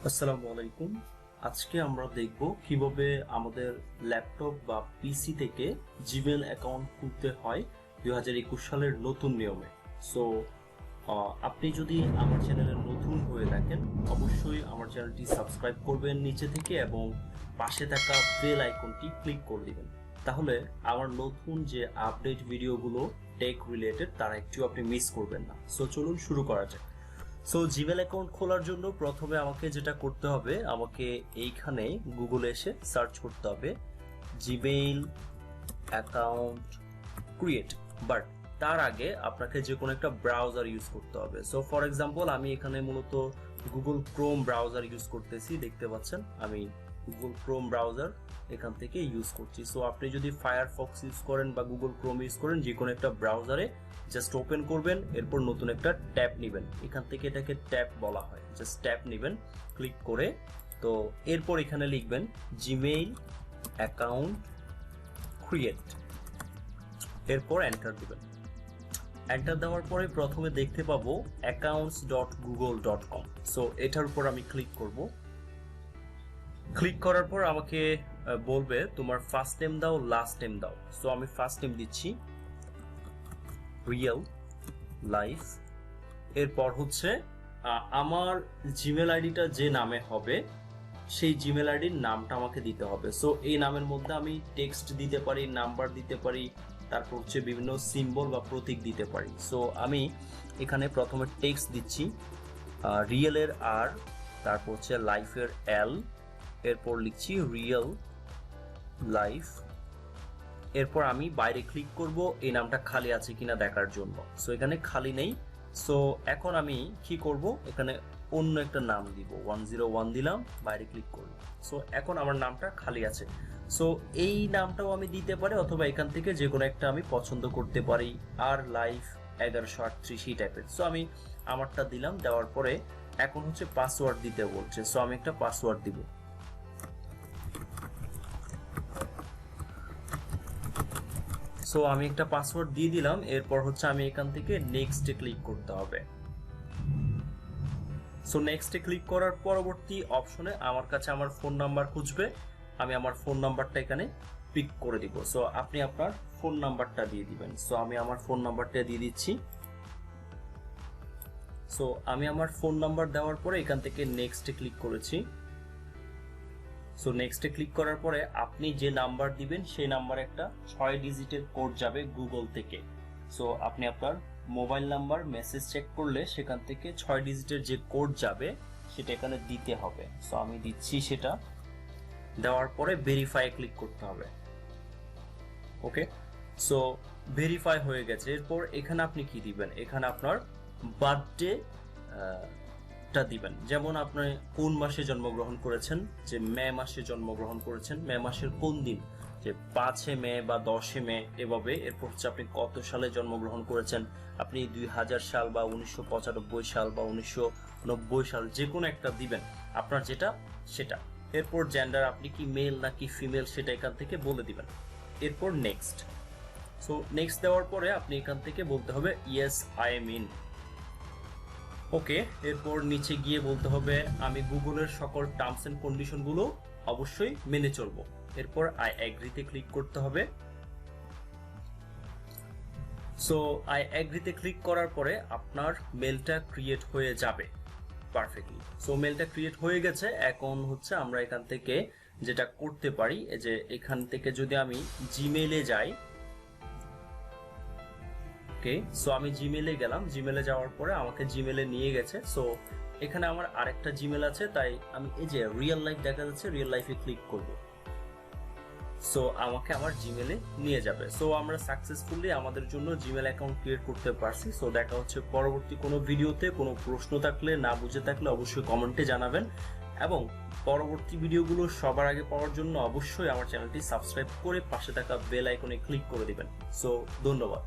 আসসালামু আলাইকুম। আজকে আমরা দেখব কিভাবে আমাদের ল্যাপটপ বা পিসি থেকে জিমেল অ্যাকাউন্ট খুলতে হয় 2021 সালের নতুন নিয়মে। সো আপনি যদি আমার চ্যানেলে নতুন হয়ে থাকেন অবশ্যই আমার চ্যানেলটি সাবস্ক্রাইব করবেন নিচে থেকে এবং পাশে থাকা বেল আইকনটি ক্লিক করে দিবেন। তাহলে আমার নতুন যে আপডেট ভিডিওগুলো টেক রিলেটেড তারা একটু আপনি মিস করবেন না। সো চলুন শুরু করা যাক। সো জিমেল অ্যাকাউন্ট খোলার জন্য প্রথমে আমাকে যেটা করতে হবে, আমাকে এইখানে গুগলে এসে সার্চ করতে হবে জিমেইল অ্যাকাউন্ট ক্রিয়েট। বাট তার আগে আপনাকে যে কোনো একটা ব্রাউজার ইউজ করতে হবে। সো ফর এক্সাম্পল আমি এখানে মূলত গুগল ক্রোম ব্রাউজার ইউজ করতেছি, দেখতে পাচ্ছেন আমি গুগল ক্রোম ব্রাউজার এখান থেকে ইউজ করছি। সো আপনি যদি ফায়ারফক্স ইউজ করেন বা গুগল ক্রোম ইউজ করেন, যে কোনো একটা ব্রাউজারে জাস্ট ওপেন করবেন, এরপর নতুন একটা ট্যাব নেবেন, এখান থেকে এটাকে ট্যাব বলা হয়, জাস্ট ট্যাব নেবেন ক্লিক করে। তো এরপর এখানে লিখবেন জিমেইল অ্যাকাউন্ট ক্রিয়েট, এরপর এন্টার দিবেন। এন্টার দেওয়ার পরে প্রথমে দেখতে পাবো accounts.google.com। সো এটার উপর আমি ক্লিক করব। ক্লিক করার পর আমাকে বলবে তোমার ফার্স্ট নেম দাও, লাস্ট নেম দাও। সো আমি ফার্স্ট নেম দিচ্ছি রিয়েল লাইফ। এরপর হচ্ছে আমার জিমেল আইডিটা যে নামে হবে সেই জিমেল আইডির নামটা আমাকে দিতে হবে। সো এই নামের মধ্যে আমি টেক্সট দিতে পারি, নাম্বার দিতে পারি, তারপর হচ্ছে বিভিন্ন সিম্বল বা প্রতীক দিতে পারি। সো আমি এখানে প্রথমে টেক্সট দিচ্ছি রিয়েলের আর, তারপর হচ্ছে লাইফের এল, এরপর লিখছি রিয়েল লাইফ। এরপর আমি বাইরে ক্লিক করব এই নামটা খালি আছে কিনা দেখার জন্য। সো এখানে খালি নেই। সো এখন আমি কি করব, এখানে অন্য একটা নাম দিব, 101 দিলাম, বাইরে ক্লিক করলাম। সো এখন আমার নামটা খালি আছে। সো এই নামটাও আমি দিতে পারি অথবা এখান থেকে যে কোনো একটা আমি পছন্দ করতে পারি, আর লাইফ 1138 এই টাইপের। সো আমি আমারটা দিলাম, দেওয়ার পরে এখন হচ্ছে পাসওয়ার্ড দিতে বলছে। সো আমি একটা পাসওয়ার্ড দিব। সো আমি একটা পাসওয়ার্ড দিয়ে দিলাম। এরপর হচ্ছে আমি এখান থেকে নেক্সটে ক্লিক করতে হবে। সো নেক্সটে ক্লিক করার পরবর্তী অপশনে আমার কাছে আমার ফোন নাম্বার খুঁজবে, আমি আমার ফোন নাম্বারটা এখানে পিক করে দিব। সো আপনি আপনার ফোন নাম্বারটা দিয়ে দিবেন। সো আমি আমার ফোন নাম্বারটা দিয়ে দিচ্ছি। সো আমি আমার ফোন নাম্বার দেওয়ার পরে এখান থেকে নেক্সটে ক্লিক করেছি। সো নেক্সটে ক্লিক করার পরে আপনি যে নাম্বার দিবেন সেই নাম্বারে একটা 6 ডিজিটের কোড যাবে গুগল থেকে। সো আপনি আপনার মোবাইল নাম্বার মেসেজ চেক করলে সেখান থেকে 6 ডিজিটের যে কোড যাবে সেটা এখানে দিতে হবে। সো আমি দিচ্ছি, সেটা দেওয়ার পরে ভেরিফাই ক্লিক করতে হবে। ওকে, সো ভেরিফাই হয়ে গেছে। এরপর এখানে আপনি কি দিবেন, এখানে আপনার বার্থডে দিবেন, যেমন আপনি কোন মাসে জন্মগ্রহণ করেছেন, যে মে মাসে জন্মগ্রহণ করেছেন, মে মাসের কোন দিন, যে 5 মে বা 10 মে এভাবে। এরপর হচ্ছে আপনি কত সালে জন্মগ্রহণ করেছেন, আপনি 2000 সাল বা 1995 সাল বা 1990 সাল, যে কোনো একটা দিবেন আপনার যেটা সেটা। এরপর জেন্ডার, আপনি কি মেল নাকি ফিমেল সেটা এখান থেকে বলে দিবেন। এরপর নেক্সট। সো নেক্সট দেওয়ার পরে আপনি এখান থেকে বলতে হবে ইয়েস আই এম ইন। ওকে, এরপর নিচে গিয়ে বলতে হবে আমি গুগলের সকল টার্মস এন্ড কন্ডিশন গুলো অবশ্যই মেনে চলবো। এরপর আই এগ্রিতে ক্লিক করতে হবে। সো আই এগ্রিতে ক্লিক করার পরে আপনার মেলটা ক্রিয়েট হয়ে যাবে পারফেক্টলি। সো মেলটা ক্রিয়েট হয়ে গেছে। এখন হচ্ছে আমরা এখান থেকে যেটা করতে পারি, যে এখান থেকে যদি আমি জিমেইলে যাই, ওকে, সো আমি জিমেইলে গেলাম। জিমেইলে যাওয়ার পরে আমাকে জিমেইলে নিয়ে গেছে। সো এখানে আমার আরেকটা জিমেইল আছে, তাই আমি এই যে রিয়েল লাইফ দেখা যাচ্ছে, রিয়েল লাইফে ক্লিক করব। সো আমাকে আমার জিমেইলে নিয়ে যাবে। সো আমরা সাকসেসফুলি আমাদের জন্য জিমেইল অ্যাকাউন্ট ক্রিয়েট করতে পারছি। সো দেখা হচ্ছে পরবর্তী কোনো ভিডিওতে। কোনো প্রশ্ন থাকলে, না বুঝে থাকলে অবশ্যই কমেন্টে জানাবেন এবং পরবর্তী ভিডিওগুলো সবার আগে পাওয়ার জন্য অবশ্যই আমার চ্যানেলটি সাবস্ক্রাইব করে পাশে থাকা বেল আইকনে ক্লিক করে দিবেন। সো ধন্যবাদ।